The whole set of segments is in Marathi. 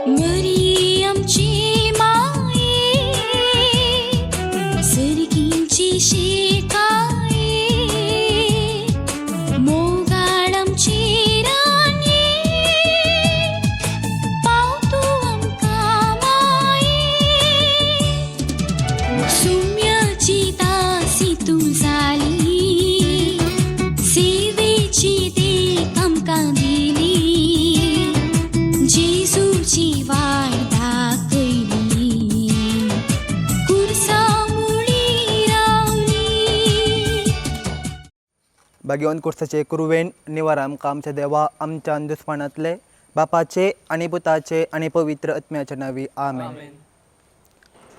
मरियमची माये सर्गींची शेकाये मोगाळमची राणी पावतू आमकां माये सुम्याची दासी तूं जाली सेवेची देख आमकां दिली जेजूची वाट दाखयली कुर्सा मुळी रावली भाग्यवान कुर्साचे कुरुवेन निवार आमकां आमच्या देवा आमच्या दुस्मानांतले बापाचे आनी पुताचे आनी पवित्र आत्म्याच्या नांवी आमेन.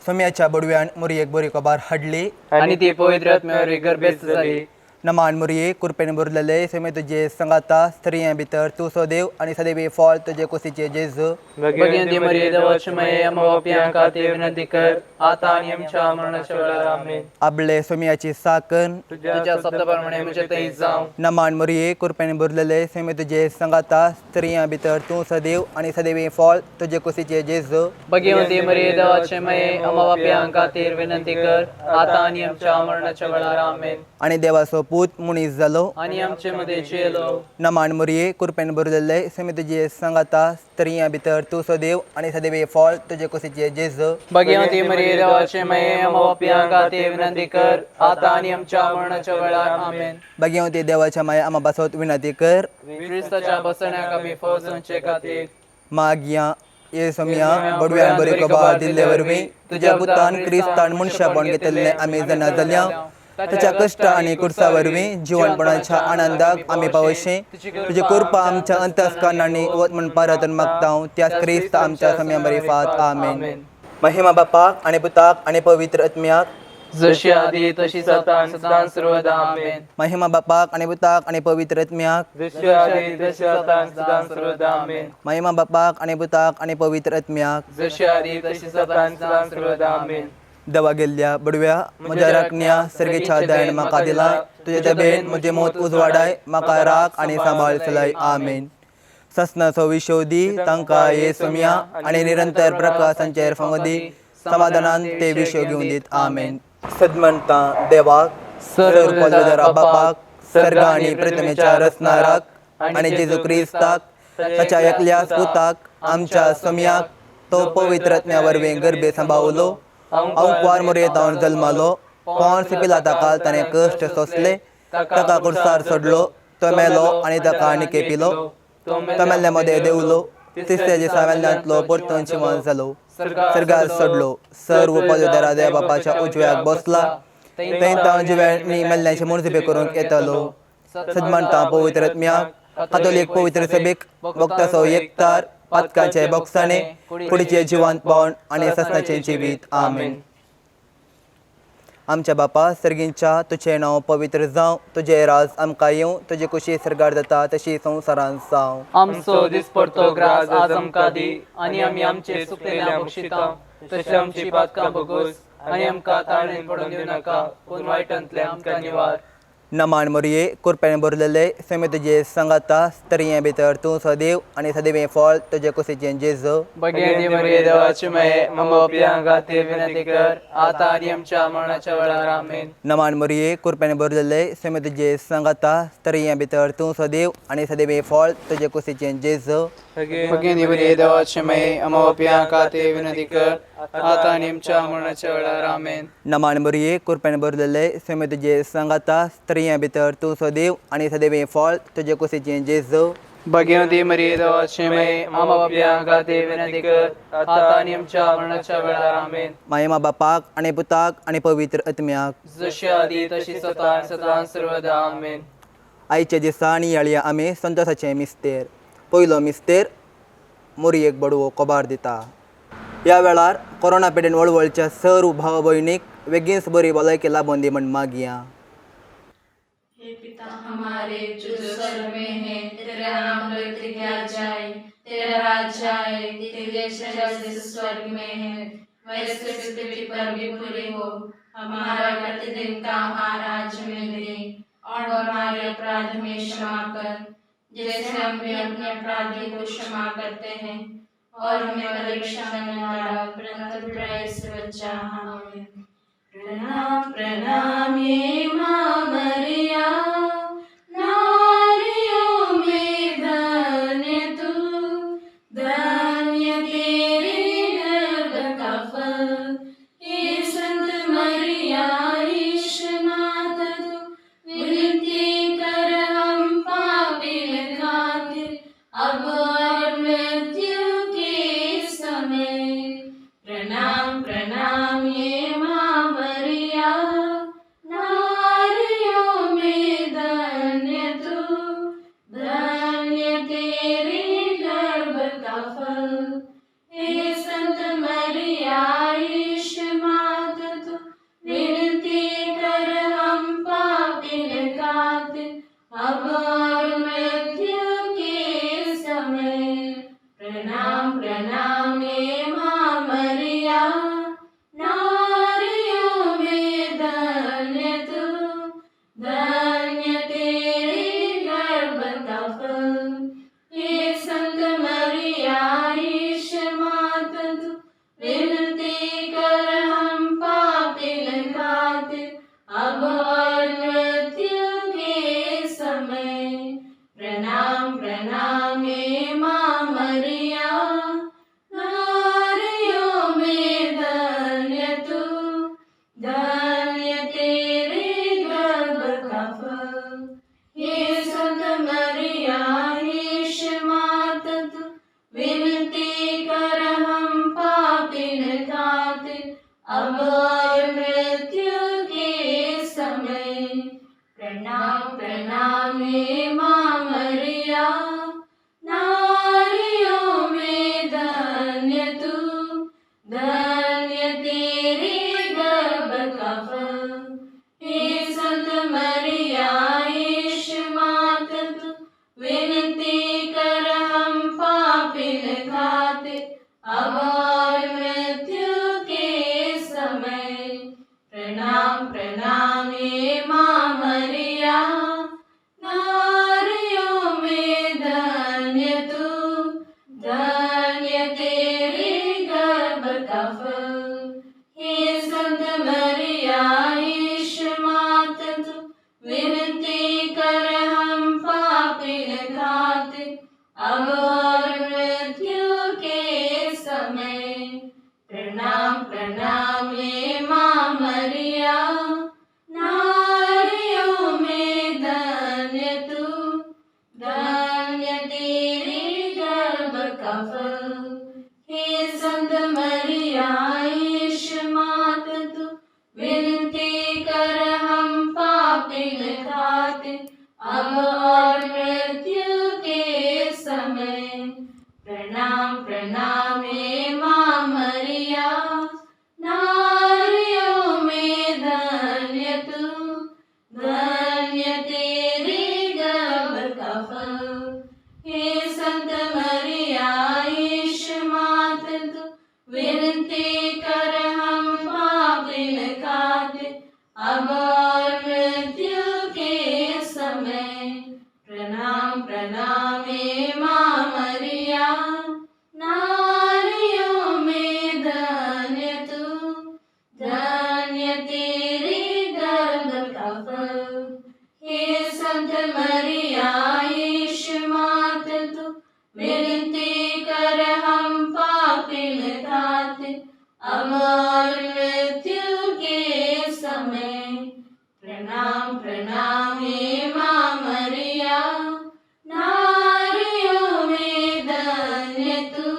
सोम्याच्या बडव्यान मुरयेक बरी खबर हाडली आणि ती पवित्र आत्म्यावर गर्भेस्त जाली. नमान मुरये कुरपेन बुरलेले सोमे तुजे संगाता स्त्रियां भितर तूं सदैव आनी सदैव फॉल तुजे कुशीचे जेजू भगिनी मरिये देवाची माये आमच्या पापियां खातीर विनंती कर आता आणि आमच्या मरणाच्या वेळार आमेन. आबले सोम्याची साकन तुझ्या शब्दाप्रमाणे म्हजे थंय जावं. नमान मुरये कुरपेन बुरलेले सोमे तुजे संगाता स्त्रियां भितर तूं सदैव आनी सदैव फॉल तुजे कुशीचे जेजू भगिनी मरिये देवाची माये आमच्या पापियां खातीर विनंती कर आता आणि आमच्या मरणाच्या वेळार आमेन. आनी देवाचो पूत मुनीस जालो आणि आमचे मध्ये जेलो. नमान मुरये कुरपेन बुरलेले सोमे तुजे संगाता स्त्रियां भितर तूं सदैव आनी सदैव फॉल तुजे कुशीचे जेजू भगिनी मरिये देवाची माये आमच्या पापियां खातीर विनंती कर आता आणि आमच्या मरणाच्या वेळार आमेन. भाग्यवंती देवाच्या माया आम्हा बसवत विनंती कर ख्रिस्ताच्या बसण्याक आमी फसवचे खातीर मागया ये सोम्या बडव्यान बरी खबर दिल्ले वरवीं तुज्या पुतान क्रिस्तान मनशापण घेतले आमी जाणा जाल्या त्याच्या कष्ट आणि कुर्सा वरवीं जिवनपणाच्या आनंदाक आमी पावशे तुझे कृपा आमच्या अंतस्करणांनी वत म्हण परतन मागता त्याच क्रिस्त आमच्या सम्या बरी फात आमेन. महिमा बापाक आणि पुताक आणि पवित्र आत्म्याक जशी आधी तशीच आता सदां सर्वदा आमेन. महिमा बापाक आणि पुताक आणि पवित्र आत्म्याक जशी आधी तशी आता सदां सर्वदा आमेन. महिमा बापाक आणि पुताक आणि पवित्र आत्म्याक जशी आधी तशीच आता सदां सर्वदा आमेन. दवा गेल्ल्या बडव्या म्हज्या राखण्या सर्गेच्या दयेन म्हाका दिलाय तुजे दबेन म्हजे मोत उजवाडाय म्हाका राख आनी सांबाळ चलय आमेन. ससनाचो विशोधी तांकां ये सोम्या आनी निरंतर प्रकाशांचेर फंगदी समाधानान ते विशो घेवन दीत आमेन. सदमंता देवाक सर्व पदवीधरा बापाक सर्ग आनी प्रथमेच्या रचणाराक आनी जेजू क्रिस्ताक ताच्या एकल्याच पुताक आमच्या सोम्याक तो पवित्र आत्म्या वरवीं गर्भे सांबाळलो अंकुर मोरयेतावन जल्मालो पोंस पिलाता काल ताणें कश्ट सोंसले ताका कुर्सार सोडलो तो मेलो आनी ताका आनी केपिलो तो मेल्ल्या मध्ये देवलो तिसऱ्या दिसा मेल्ल्यांतलो परतून जिवंत जालो सर्गार सोडलो सर्व पदवीधरा देव बापाच्या उजव्याक बसला थंय तांव जिव्यांनी मेल्ल्यांचे मुर्जिबे करूंक येतलो. सदमंता पवित्र आत्म्याक कातोलीक पवित्र सभेक भक्ताचो एकतार पातकांचे बोगसाणे फुडीचे जिवंतपण आनी ससनाचें जिवीत आमेन. आमच्या बापा सर्गींच्या तुझें नांव पवित्र जावं तुझें राज आमकां येवं तुजी कुशी सरकार जाता तशी संवसारांत जावं. आमचो दिसपडतो ग्रास आज आमकां दी आनी आमी आमचे चुकलेल्या बक्षिता तशें आमची पातकां भोगोस आनी आमकां ताळणेन पडून दिवं नाका पूण वायटांतल्यान आमकां निवार. नमान मुरये कुरपेन बुरलेले सोमे तुजे संगाता स्त्रियां भितर तूं सदैव आनी सदैव फॉल तुजे कुशीचें जेजू भगिनी मरिये देवाची माये आमच्या पापियां खातीर विनंती कर आता आनी आमच्या मरणाच्या वेळार आमेन. नमान मुरये कुरपेन बुरलेले सोमे तुजे संगाता स्त्रियां भितर तूं सदैव आनी सदैव फॉल तुजे कुशीचें जेजू भगिनी मरिये देवाची माये आमच्या पापियां खातीर विनंती कर आता आनी आमच्या मरणाच्या वेळार आमेन. नमान मुरये कुरपेन बुरलेले सोमे तुजे संगाता स्त्रियां भितर तूं सदैव आनी सदैव फॉल तुजे कुशीचें जेजू भगिनी मरिये देवाची माये आमच्या पापियां खातीर विनंती कर आता आनी आमच्या मरणाच्या वेळार आमेन. महिमा बापाक आणि पुताक आणि पवित्र आत्म्याक जशी आधी तशीच आता सदां सर्वदा आमेन. आयच्या दिसा आनी याळया आमी संतोशाचें मिस्तेर. पयलो मिस्तेर मुरयेक बडवो कोबार दिता. ह्या वेळार कोरोना पिडेन वळवळच्या सर्व भाव भयणीक बेगीनच बरी भलायकी लाभून दी म्हण मागया. हे पिता हमारे जो स्वर्ग में है तेरा नाम पवित्र किया जाए तेरा राज्य आए तेरे जैसे स्वर्ग में है वैसे पृथ्वी पर भी पूरी हो. हमारा प्रतिदिन का आहार आज हमें दे और हमारे अपराध में क्षमा कर जैसे हम भी अपने अपराधी को क्षमा करते हैं और हमें परीक्षा में न डाल, परंतु बुराई से बचा हमें। प्रणाम प्रणाम ये माँ मरिया, नारियों में धन्य तू, धन्य तेरे गर्भ का फल। हे संत मरिया ईश माता तू, विनती कर हम पापिन खातिर, अब और मृत्यु के समय। प्रणाम प्रणाम ये माँ मरिया, नारियों में धन्य तू, धन्य तेरे गर्भ का फल। हे संत मरिया ईश माता तू, विनती कर हम पापिन खातिर, अब और मृत्यु के समय। प्रणाम प्रणाम ये माँ मरिया, नारियों में धन्य तू, धन्य तेरे गर्भ का फल। हे संत मरिया ईश माता तू, विनती कर हम पापिन खातिर, अब और मृत्यु के समय। प्रणाम प्रणाम ये माँ मरिया, नारियों में धन्य तू, धन्य तेरे गर्भ का फल। हे संत मरिया ईश माता तू, विनती कर हम पापिन खातिर, अब और मृत्यु के समय। प्रणाम प्रणाम ये माँ मरिया, नारियों में धन्य तू, धन्य तेरे गर्भ का फल। हे संत मरिया ईश माता तू, विनती कर हम पापिन खातिर, अब और मृत्यु के समय। प्रणाम प्रणाम ये माँ मरिया, नारियों में धन्य तू, धन्य तेरे गर्भ का फल। हे संत मरिया ईश माता तू, विनती कर हम पापिन खातिर, अब और मृत्यु के समय। प्रणाम प्रणाम ये माँ मरिया, नारियों में धन्य तू, धन्य तेरे गर्भ का फल। हे संत मरिया ईश माता तू, विनती कर हम पापिन खातिर, अब और मृत्यु के समय। प्रणाम प्रणाम ये माँ मरिया, नारियों में धन्य तू, धन्य तेरे गर्भ का फल। हे संत मरिया ईश माता तू, विनती कर हम पापिन खातिर, अब और मृत्यु के समय। प्रणाम प्रणाम ये माँ मरिया, नारियों में धन्य तू, धन्य तेरे गर्भ का फल। हे संत मरिया ईश माता तू, विनती कर हम पापिन खातिर, अब और मृत्यु के समय। प्रणाम प्रणाम ये माँ मरिया, नारियों में धन्य तू,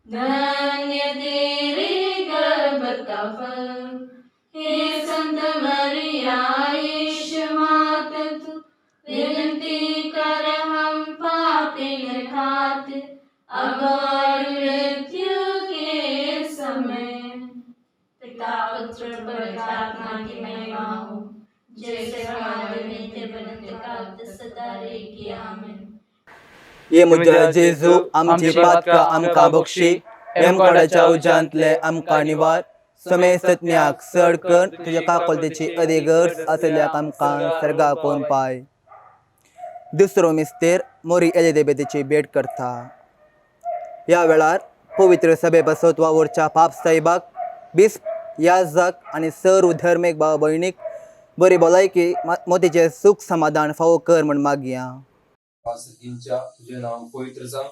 धन्य तेरे गर्भ का फल। हे संत मरिया ईश माता तू, विनती कर हम पापिन खातिर, अब और मृत्यु के समय। पिता पुत्र पवित्र आत्मा की महिमा हो, जैसे हमारे में थे बनते काल सदा रहेगी आमीन। ये मुद्दा जेजू आमची पातका आमकां बक्षी, हेमकाडाच्या उज्यांतले आमकां निवार, समय सत्म्याक सड कर, तुझ्या काकोलतेची अदेगर्स असल्याक आमकां सर्गाकोन पाय। दुसरो मिस्तेर मोरी एलिझाबेथीची भेट करता। ह्या वेळार पवित्र सभे बसवत्वा वरच्या पाप साहेबाक बिस्प याजक आणि सर्व धर्मीक भाव भयणीक बरी भलायकी मोतीचे सुख समाधान फावो कर म्हण मागया. तुझे नाम पवित्र जावं,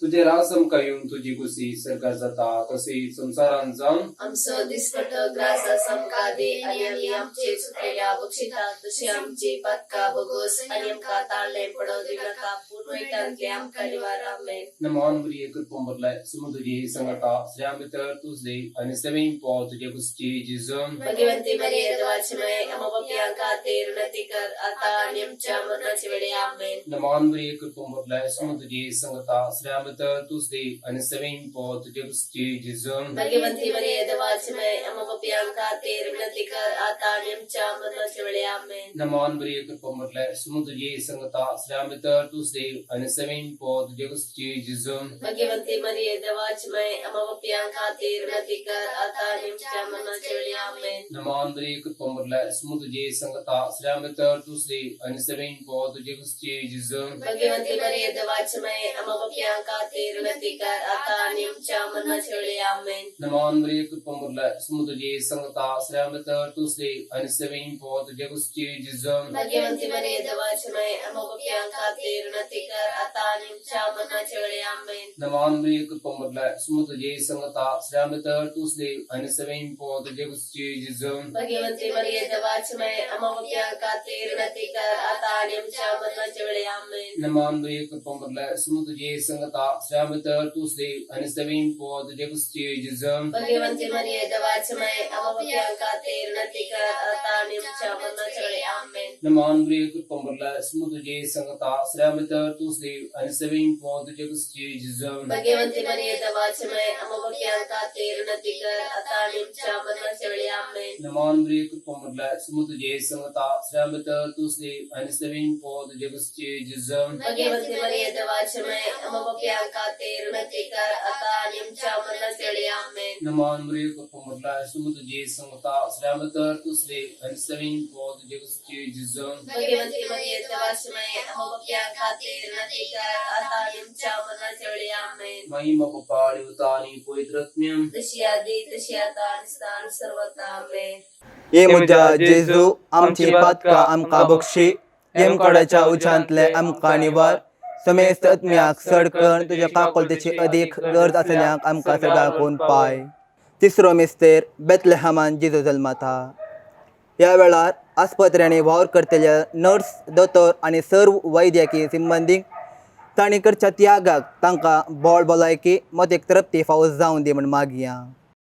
तुझे राजम का येऊन तुझी कुशी सरकार जाता तसेच संसारान जाऊन आमचो दिसपट ग्रास आमका दे आणि आम्ही आमचे चुकलेल्या बक्षिता तशी आमची पातका बघोस आणि आमका ताळले पडो दिव नका पुनवैतांतले आमका निवार आमेन. नमान बरी एक पंबरलाय समुद्री संगता श्यामितर तुझे आणि सवें पो तुझे कुशी जिजम भगवंती मरिये देवाचमय अमोपयांका तेर नतिकर आता आणि आमच्या मरणाच्या वेळी आमेन. नमान बरी एक पंबरलाय समुद्री संगता श्यामितर तुझे आणि सवें पो तुझे कुशी जिजम भगवंती मरिये देवाचमय अमोपयांका तेर नतिकर आता आणि आमच्या मरणाच्या वेळी आमेन. नमान बरी एक पंबरलाय समुद्री संगता श्यामितर तुझे आणि सवें पो तुझे कुशी जिजम भगवंती मरिये देवाचमय अमोपयांका तेर नतिकर आता आणि आमच्या मरणाच्या वेळी आमेन. नमान बरी एक पंबरलाय समुद्री संगता श्यामितर तुझे आणि सवें पो तुझे कुशी जिजम भगवंती मरिये देवाचमय अमोपयांका तेर नतिकर आता आणि आमच्या मरणाच्या वेळी आमेन. नमान बरी एक पंबरलाय समुद्री संगता श्यामितर तुझे आणि सवें पो तुझे कुशी जिजम भगवंती मरिये देवाचमय अमोपयांका तेर नतिकर आता आणि आमच्या मरणाच्या वेळी आमेन. नमान बरी एक पंबरलाय समुद्री संगता श्यामितर तुझे आणि सवें पो तुझे कुशी जिजम भगवंती मरिये देवाचमय अमोपयांका तेर नतिकर आता आणि आमच्या मरणाच्या वेळी आमेन. नमान बरी एक पंबरलाय समुद्री संगता श्यामितर तुझे आणि सवें पो तुझे कुशी जिजम भगवंती मरिये देवाचमय अमोपयांका तेर नतिकर आता आणि आमच्या मरणाच्या वेळी आमेन. नमान बरी एक पंबरलाय समुद्री संगता श्यामितर तुझे आणि सवें पो तुझे कुशी जिजम भगवंती मरिये देवाचमय अमोपयांका तेर नतिकर आता आणि आमच्या मरणाच्या वेळी आमेन. नमान बरी एक पंबरलाय समुद्री संगता श्यामितर तुझे आणि सवें पो तुझे कुशी जिजम भगवंती मरिये देवाचमय अमोपयांका तेर नतिकर आता आणि आमच्या मरणाच्या वेळी आमेन. नमान बरी एक पंबरलाय समुद्री संगता श्यामितर तुझे आणि सवें पो तुझे कुशी जिजम भगवंती मरिये देवाचमय अमोपयांका तेर नतिकर आता आणि आमच्या मरणाच्या वेळी आमेन. महिमा पपाळी उतानी पवित्रत्म्यम तशी आधी तशी आता आणि स्थान सर्वथा आमेन. ये मुजा जेजू आमची पातका आमका बक्षी येमकोडाच्या उच्चांतले आमका निवार समेस्त आत्म्याक सडकण तुझ्या काकोलतेची अधिक गरज असल्यांक आमका सदाकून पाय. तिसरो मिस्तेर बेतलेहमान जेजू जल्माता. या वेळार आस्पत्र्यांनी वावर करतल्या नर्स दोतोर आणि सर्व वैद्यकीय सिंबंदीक तांणी करच्या त्यागाक तांकां बोळ भलायकी मतीक तृप्ती फावो जावं दी म्हण मागया.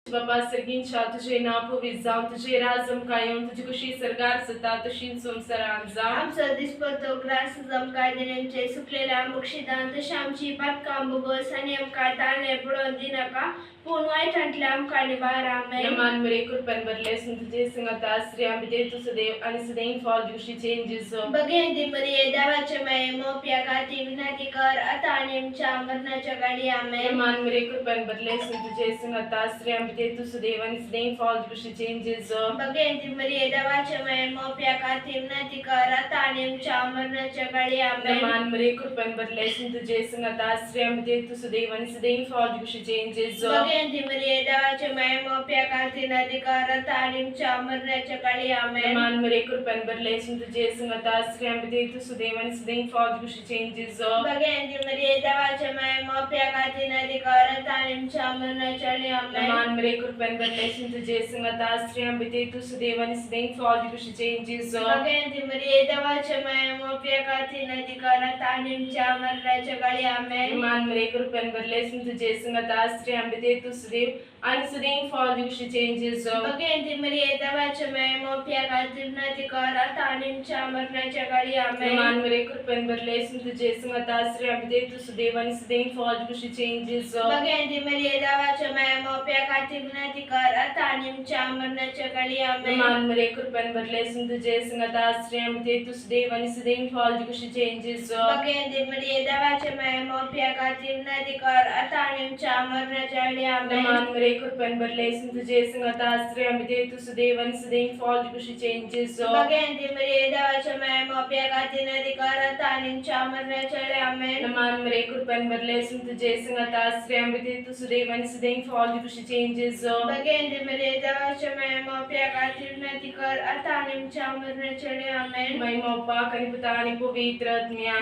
बाबा सर्गींच्या तुझे नाव पवित्र जावं, तुझे राजम कायम तुझी कुशी सरकार सता तशीच संसारान जावं. आमचो दिसपतो ग्रास जमकाय देण्याचे सुकलेल्या बक्षिदान तशी आमची पातकां बगोस आणि आमकां ताळणे पडोवन दिनाका पूण वायटांतल्या आमकां निवार आमेन. नमान मरे कृपन बदले तुझे संगता श्री आंबे तू सदैव आणि सदैव फॉल दिवशी चेंजेस भगवंती मरिये देवाचे माये मोपया खाती विनंती कर आता आणि आमच्या मरणाच्या गाडी आमेन. नमान मरे कृपन बदले तुझे संगता श्री आंबे तू सदैव आणि सदैव फॉल दिवशी चेंजेस भगवंती मरिये देवाचे माये मोपया खाती विनंती कर आता आणि आमच्या मरणाच्या गाडी आमेन. नमान मरे कृपन बदले तुझे संगता श्री आंबे तू सदैव आणि सदैव फॉल दिवशी चेंजेस भगवंती मरिये देवाचे माये मोपया खाती विनंती कर आता आणि आमच्या मरणाच्या गाडी आमेन. नमान मरे कृपन बदले तुझे संगता श्री आंबे तू सदैव आणि सदैव फॉल दिवशी चेंजेस भगवंती मरिये देवाचे माये मोपया खाती विनंती कर आता आणि आमच्या मरणाच्या गाडी आमेन. नमान मरे कृपन बदले तुझे संगता श्री आंबे तू सदैव आणि सदैव फॉल दिवशी चेंजेस भगवंती मरिये देवाचे माये मोपया खाती विनंती कर आता आणि आमच्या मरणाच्या गाडी आमेन. नमान मरे कृपन बदले तुझे संगता श्री आंबे तू सदैव आणि सदैव फॉल दिवशी चेंजेस भगवंती मरिये देवाचे माये मोपया खाती विनंती कर आता आणि आमच्या मरणाच्या गाडी आमेन. नमान मरे कृपन बदले तुझे संगता श्री आंबे तू सदैव आणि सदैव फॉल दिवशी चेंजेस भगवंती मरिये देवाचे माये मोपया खाती विनंती कर आता आणि आमच्या मरणाच्या गाडी आमेन. नमान मरे कृपन बदले तुझे संगता श्री आंबे तू सदैव आणि सदैव फॉल दिवशी चेंजेस भगवंती मरिये देवाचे माये मोपया खाती विनंती कर आता आणि आमच्या मरणाच्या गाडी आमेन. नमान मरे कृपेन भरले तुझे संगता स्त्री आमचे तू सदैव आणि सदैव फॉल खुशीचे जेजो भगवंती मरिये देवाच्या मायेमा आपल्या खातीर अधिकारात आणि आमच्या मरणाच्या आमेन. नमान मरे कृपेन भरले तुझे संगता स्त्री आमचे तू सदैव आणि सदैव फॉल खुशीचे जेजो भगवंती मरिये देवाच्या मायेमा आपल्या खातीर अधिकारात आणि आमच्या मरणाच्या आमेन. महिमा पाक आणि पुता आणि पवित्र आत्म्या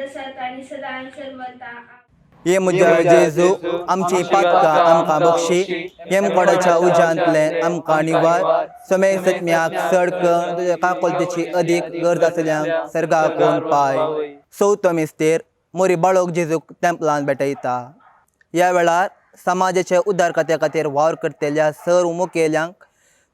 दसात आणि सदा सर्वता. ये मुजा जेजू आमची पातका आमकां बक्षी येमकोडाच्या उज्यांतले आमकां निवार समय सत्म्याक सडक तुज्या काकोलतेची अदीक गरज आसल्यांक सर्गाकून पाय. चवथो मिस्तेर मोरी बाळोक जेजूक टेंपलांत भेटयता. ह्या वेळार समाजाच्या उद्धारकत्या खातीर वावर करतल्या सर्व मुखेल्यांक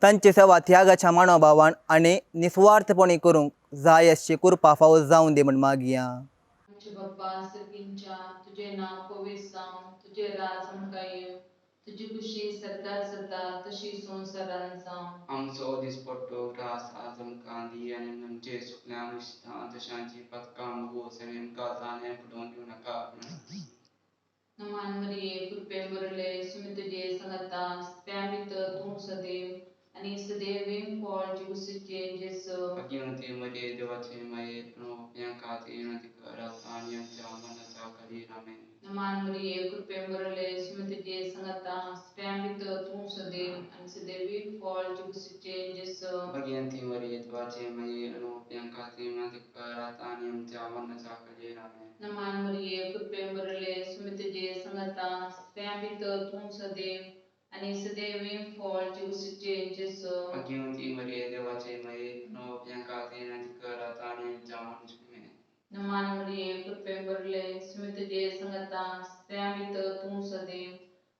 तांची सेवा त्यागाच्या मनोभावान आनी निस्वार्थपणी करूंक जाय अशी कृपा फावो जावं दी म्हण मागया. आमचे बाप्पा सर्गींच्या तुझे नाव पवित्र जावं, तुझे राज आमकां येवं, तुझी खुशी सरकार जाता तशी संवसारांत जावं. आमचो दिसपट्टो ग्रास आज आमकां दी आनी आमचे सुकण्या मुश्तां तशांची पदकां भोगोस आनी आमकां जाणें पडोवन दिवं नाका. नमान मरिये कृपेन भरले सुमी तुझे संगता त्या भितर तूं सदैव आणि सदैव फॉल जिवसीचे जेजो भाग्यवंती मरिये देवाचे माये आपल्या खातीर अधिकारात आणि आमच्या मनाच्या खाली आमेन. नमान मरिये कृपेन भरले सुमी तुझे संगता त्या भितर तूं सदैव आणि सदैव फॉल जिवसीचे जेजो भाग्यवंती मरिये देवाचे माये आपल्या खातीर अधिकारात आणि आमच्या मनाच्या खाली आमेन. नमान मरिये कृपेन भरले सुमी तुझे संगता त्या भितर तूं सदैव आणि सदैव फॉल जिवसीचे जेजो भाग्यवंती मरिये देवाचे माये आपल्या खातीर अधिकारात आणि आमच्या मनाच्या खाली. नमान मरिये कृपेन भरले सुमी तुझे संगता त्या भितर तूं सदैव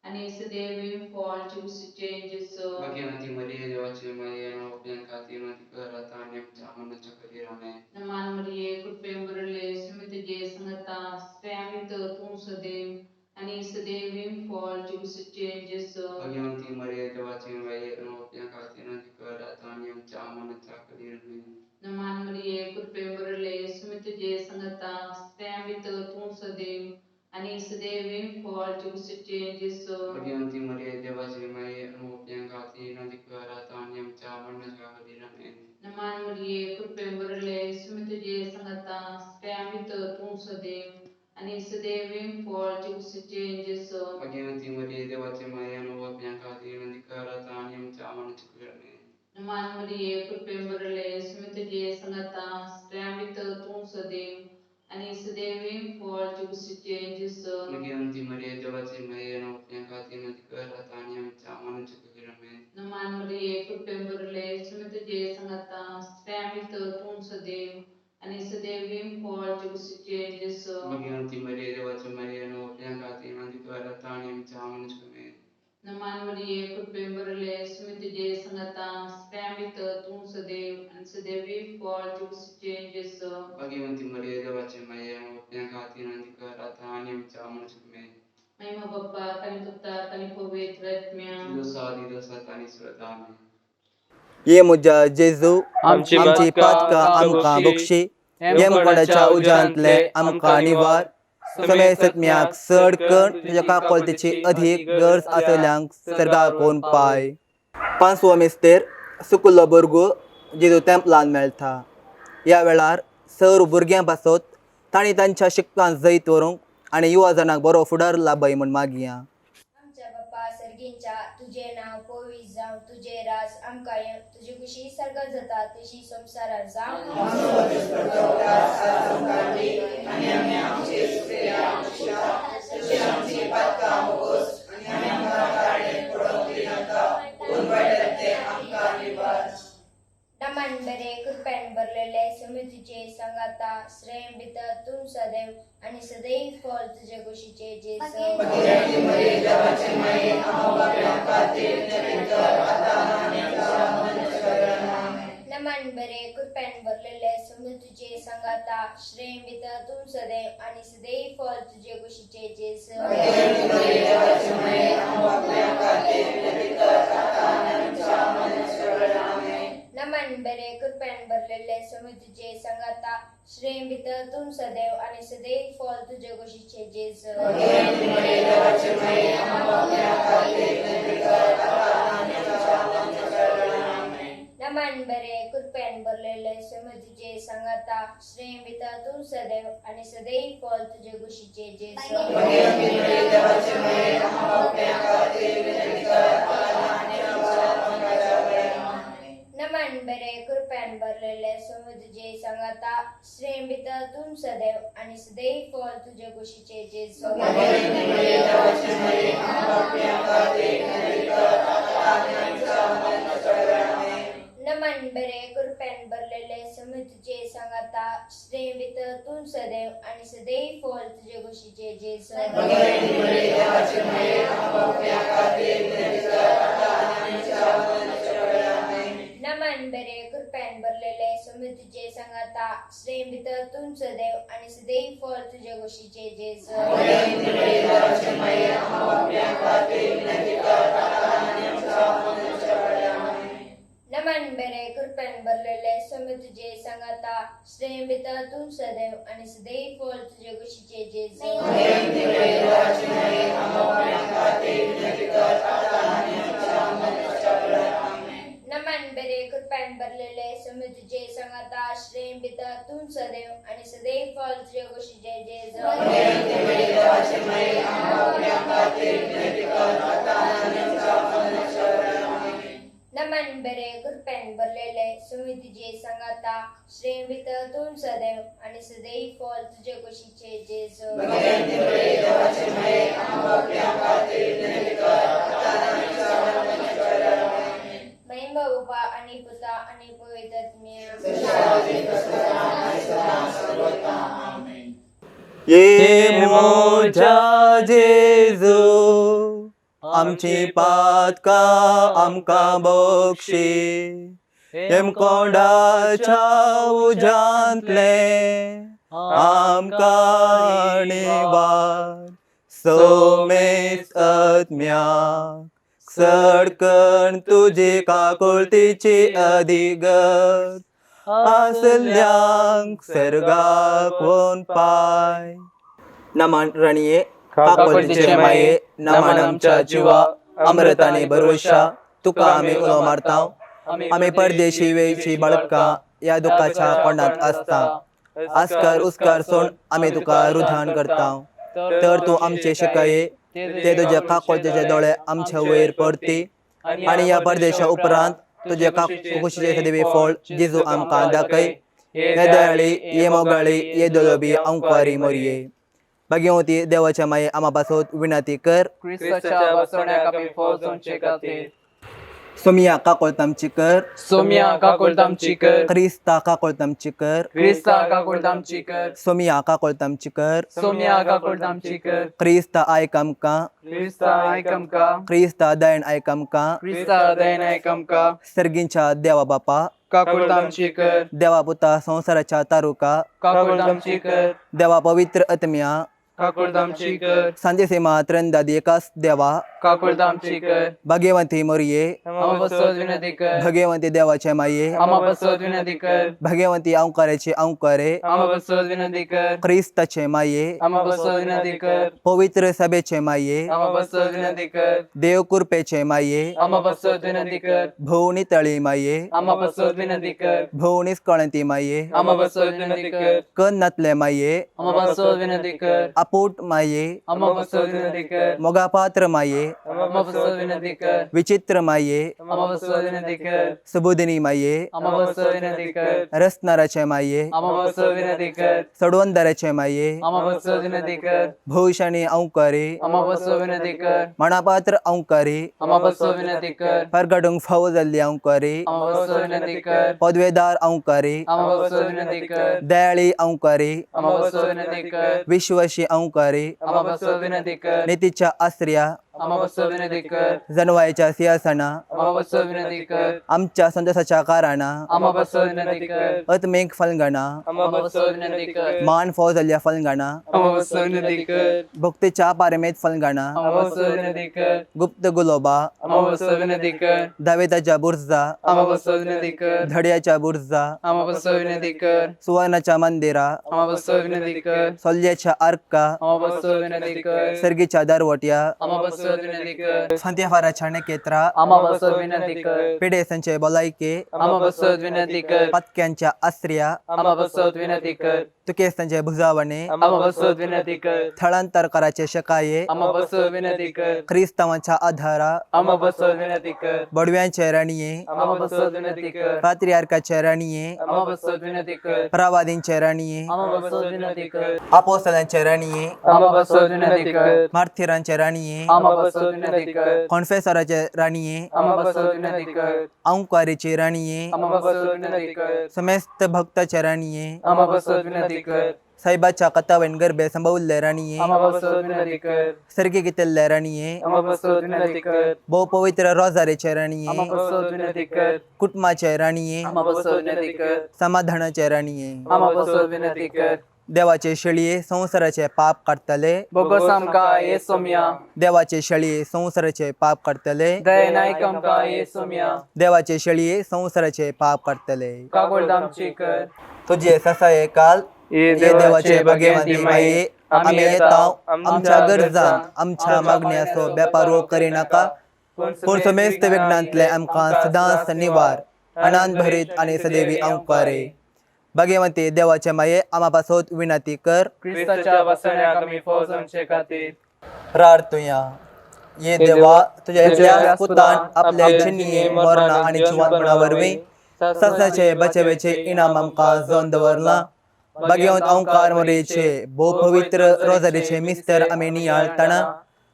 आणि सदैव फॉल जिवसीचे जेजो भाग्यवंती मरिये देवाचे माये आपल्या खातीर अधिकारात आणि आमच्या मनाच्या खाली आमेन. नमान मरिये कृपेन भरले सुमी तुझे संगता त्या भितर तूं सदैव आणि सदैव फॉल जिवसीचे जेजो भाग्यवंती मरिये देवाचे माये आपल्या खातीर अधिकारात आणि आमच्या मनाच्या खाली आमेन. नमान मरिये कृपेन भरले सुमी तुझे संगता त्या भितर तूं सदैव आणि सदैव फॉल जिवसीचे जेजो भाग्यवंती मरिये देवाचे माये आपल्या खातीर अधिकारात आणि आमच्या मनाच्या खाली आमेन. नमान मरिये कृपेन भरले सुमी तुझे संगता त्या भितर तूं सदैव आणि सदैव फॉल जिवसीचे जेजो भाग्यवंती मरिये देवाचे माये आपल्या खातीर अधिकारात आणि आमच्या मनाच्या खाली आमेन. नमान मरिये कृपेन भरले सुमी तुझे संगता त्या भितर तूं सदैव आणि सदैव फॉल जिवसीचे जेजो भाग्यवंती मरिये देवाचे माये आपल्या खातीर अधिकारात आणि आमच्या मनाच्या खाली आमेन. नमान मरिये कृपेन भरले सुमी तुझे संगता त्या भितर तूं सदैव आणि सदैव फॉल जिवसीचे जेजो भाग्यवंती मरिये देवाचे माये आपल्या खातीर अधिकारात आणि आमच्या मनाच्या खाली आमेन. नमान मरिये कृपेन भरले सुमी तुझे संगता त्या भितर तूं सदैव आणि सदैव फॉल जिवसीचे जेजो भाग्यवंती मरिये देवाचे माये आपल्या खातीर अधिकारात आणि आमच्या मनाच्या खाली आमेन. महिमा बाप्पा आणि पुता आणि पवित्र आत्म्या दिवसात आणि सदा आमेन. ये मुजा जेजू आमची आमची पातका आमकां बक्षी येमकोडाच्या उज्यांतले आमकां निवार समय सत्म्याक सड कण तुज्या काकोलतेची अदीक गरज आसल्यांक सर्गाकून पाय. पांचवो मिस्तेर सुकुल्लो भुरगो जेजू टेंपलांत मेळटा. ह्या वेळार सर्व भुरग्यां पासत तांणी तांच्या शिकपांत जैत व्हरूंक आनी युवा जाणांक बरो फुडार लाभय म्हूण मागया. आमच्या बाप्पा सर्गींच्या तुझे नाव पवित्र जावं, तुझे राज आमकां येवं, तुझी खुशी सर्गार जाता तशी संवसारांत नमन बरे कृपेन भरलेले सुमी तुझे संगता श्रेम भितर तूं सदैव आणि सदैव फॉल तुझे खुशीचे जेजो नमन बरे कृपेन भरलेले सुमी तुझे संगता श्रेम भितर तूं सदैव आणि सदैव फॉल तुझे खुशीचे जेजो नमन बरे कृपेन भरलेले सुमी तुझे संगता श्रेम भितर तूं सदैव आणि सदैव फॉल तुझे खुशीचे जेजो बरे कृपेन भरलेले समृद्धीचे सांगाता श्रेय पिता तू सदैव आणि सदैव फळ तुझे गुशीचे जेसू नमन बरे कृपेन भरलेले समृद्धीचे सांगाता श्रेय पिता तू सदैव आणि सदैव फळ तुझे गुशीचे जेसू नमन बरे कृपेन भरलेले समृद्धीचे सांगाता श्रेय पिता तू सदैव आणि सदैव फळ तुझे गुशीचे जेसू नमन बरे कृपेन भरलेले समृद्धीचे सांगाता श्रेय पिता तू सदैव आणि सदैव फळ तुझे गुशीचे जेसू नमन बरे कृपेन भरलेले समृद्धीचे सांगाता श्रेय पिता तू सदैव आणि सदैव फळ तुझे गुशीचे जेसू नमन बरे कृपेन भरलेले समृद्धीचे सांगाता श्रेय पिता तू सदैव आणि सदैव फळ तुझे गुशीचे जेसू नमन बरे कृपेन भरलेले समृद्धीचे सांगाता श्रेय पिता तू सदैव आणि सदैव फळ तुझे गुशीचे जेसू महिमा बाबा आणि पुता आणि पवित्र ये मोजा जेजू आमची पातका आमका बक्षी एम कोंडाच्या उजांतले आमका निवार सोमेस आत्म्याक सडकण तुझी काकुळतीची अधिगत आसल्यांक सर्गाक कोण पाय नमन रणिये काकुळतीचे माये नमन आमच्या जिवा अमृताने भरोशा तुका आम्ही उलो मारताव आम्ही परदेशी वेळची बाळका या दुःखाच्या कोंडात असता आस्कार उस्कार सोड आम्ही तुका रुधान करताव तर तू आमचे शिकाये ते तुझ्या काकुळतीचे दोळे आमच्या वयर पडती आणि या परदेशा उपरांत तुझे काकुळतीचे सदैवी फळ जेजू आमकां दाखय ये दयाळी ये मोगाळी ये दोलोबी अंकुरी मोरये भाग्यवती देवाच्या माये आम्हा पासत विनंती कर ख्रिस्ताच्या बसवण्याक आम्ही पोहोचोवचे खातीर सोमिया काकुळतामची कर सोमिया काकुळतामची कर क्रिस्ता काकुळतामची कर क्रिस्ता काकुळतामची कर सोमिया काकुळतामची कर सोमिया काकुळतामची कर क्रिस्ता आयक आमकां क्रिस्ता आयक आमकां क्रिस्ता दयण आयक आमकां क्रिस्ता दयन आयक आमकां सर्गींच्या देवा बापा काकुळतामची कर देवा पुता संसाराच्या तारुका काकुळतामची कर देवा पवित्र आत्म्या काकुळतामची कर सांजे सेमा त्रंदादी एकाच देवा काकुळतामची कर भाग्यवंती मोरये आम्हा बसवत विनंती कर भाग्यवंती देवाचे माये आम्हा बसवत विनंती कर भाग्यवंती अंकाराचे अंकारे आम्हा बसवत विनंती कर क्रिस्ताचे माये आम्हा बसवत विनंती कर पवित्र सभेचे माये आम्हा बसवत विनंती कर देव कृपेचे माये आम्हा बसवत विनंती कर भोवनी तळी माये आम्हा बसवत विनंती कर भोवनीच कळंती माये आम्हा बसवत विनंती कर कन्नातले माये आम्हा बसवत विनंती कर अपूट माये आम्हा बसवत विनंती कर मोगापात्र माये आम्हा बसवत विनंती कर विचित्र माये आम्हा बसवत विनंती कर सुबोधिनी माये आम्हा बसवत विनंती कर रसनाराचे माये आम्हा बसवत विनंती कर सडवंदाराचे माये आम्हा बसवत विनंती कर भविष्यानी अंकारे आम्हा बसवत विनंती कर मनापात्र अंकारे आम्हा बसवत विनंती कर परगडूंक फावो जाल्ली अंकारे आम्हा बसवत विनंती कर पदवेदार अंकारे आम्हा बसवत विनंती कर दयाळी अंकारे आम्हा बसवत विनंती कर विश्वासी अंकारे आम्हा बसवत विनंती कर नीतीच्या आश्रया आम्हा बसवत विनंती कर जनवायच्या सिंहासना आम्हा बसवत विनंती कर आमच्या संतोषाच्या कारणा आम्हा बसवत विनंती कर अतमेक फलंगणा आम्हा बसवत विनंती कर मान फाव जाल्ल्या फलंगणा आम्हा बसवत विनंती कर भक्तीच्या पारमेत फलंगणा आम्हा बसवत विनंती कर गुप्त गुलोबा आम्हा बसवत विनंती कर दावेदाच्या बुर्जा आम्हा बसवत विनंती कर धड्याच्या बुर्जा आम्हा बसवत विनंती कर सुवर्णाच्या मंदिरा आम्हा बसवत विनंती कर सोल्ल्याच्या अर्का आम्हा बसवत विनंती कर सर्गीच्या दारवट्या आम्हा बसवत बसत विनंती कर सांतिया फारा छाणे केत्रा आम्हा बसत विनंती कर पेडे संचय बोलायके आम्हा बसत विनंती कर पत्क्यांच्या आश्रया आम्हा बसत विनंती कर तुके संचय भुजावणे आम्हा बसत विनंती कर थळांतर कराचे शकाये आम्हा बसत विनंती कर ख्रिस्तावांच्या आधारा आम्हा बसत विनंती कर बडव्यांच्या राणीये आम्हा बसत विनंती कर पात्रियार्काच्या राणीये आम्हा बसत विनंती कर प्रवादींच्या राणीये आम्हा बसत विनंती कर अपोस्तलांच्या राणीये आम्हा बसत विनंती कर मार्थिरांच्या राणीये आम्हा बसत विनंती कर कॉन्फेसराच्या राणीये आम्हा बसत विनंती कर अंकारीची राणीये आम्हा बसत विनंती कर समस्त भक्ताच्या राणीये आम्हा बसत विनंती कर साहेबाच्या कथावन गरबे संभवल्या राणीये आम्हा बसत विनंती कर सर्गे घेतलेल्या राणीये आम्हा बसत विनंती कर बहु पवित्र रोजारेच्या राणीये आम्हा बसत विनंती कर कुटुंबाच्या राणीये आम्हा बसत विनंती कर समाधानाच्या राणीये आम्हा बसत विनंती कर देवाचे शेळये संसाराचे पाप काढतले बोगस आमका येसोम्या देवाचे शेळये संसाराचे पाप काढतले दयनायक आमका येसोम्या देवाचे शेळये संसाराचे पाप काढतले कागोड आमची कर तुझे ससाये काल ये देवाचे भगवंती माये आम्ही येताव आमच्या गरजा आमच्या मागण्याचो व्यापारो करी नका पूण समेस्त विघ्नांतले आमकां सदांच निवार आनंद भरीत आणि सदैवी अंकारे भगवंती देवाचे माये आम्हा पासोत विनंती कर क्रिस्ताच्या बसण्याक आम्ही फौजांचे खातीर प्रार्थुया ये देवा तुझ्या एकल्याच पुतान आपल्या जिन्नीये मरणा आणि जिवंतपणा वरवीं ससाचे बचवेचे इनाम आमकां जोन दवरला भगवंत ओंकार मरेचे भो पवित्र रोजारीचे मिस्तर आमी नियाळतना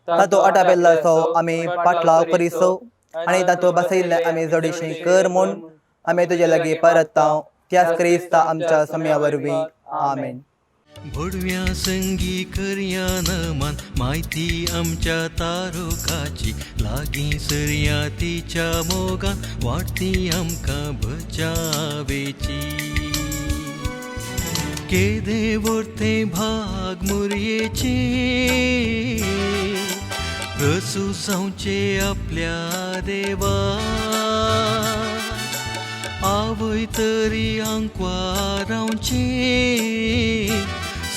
तातूं अटापेल्ला सो आमी पाटलाव करिसो आनी तातूं बसयल्ले आमी जोडीशी कर म्हूण आमी तुजे लागीं परताव त्याच क्रिस्ता आमच्या सम्या वरवीं आमेन. भडव्या संगी करया नमान माहिती आमच्या तारुकाची लागीं सरया तिच्या मोगान वाटती आमकां बचावेची केदे वर्ते भाग मुरयेचे रसू सावचे आपल्या देवा आवय तरी आंकवारावचे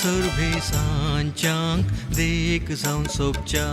सर्वे सांच्यांक देख जावन सोपच्या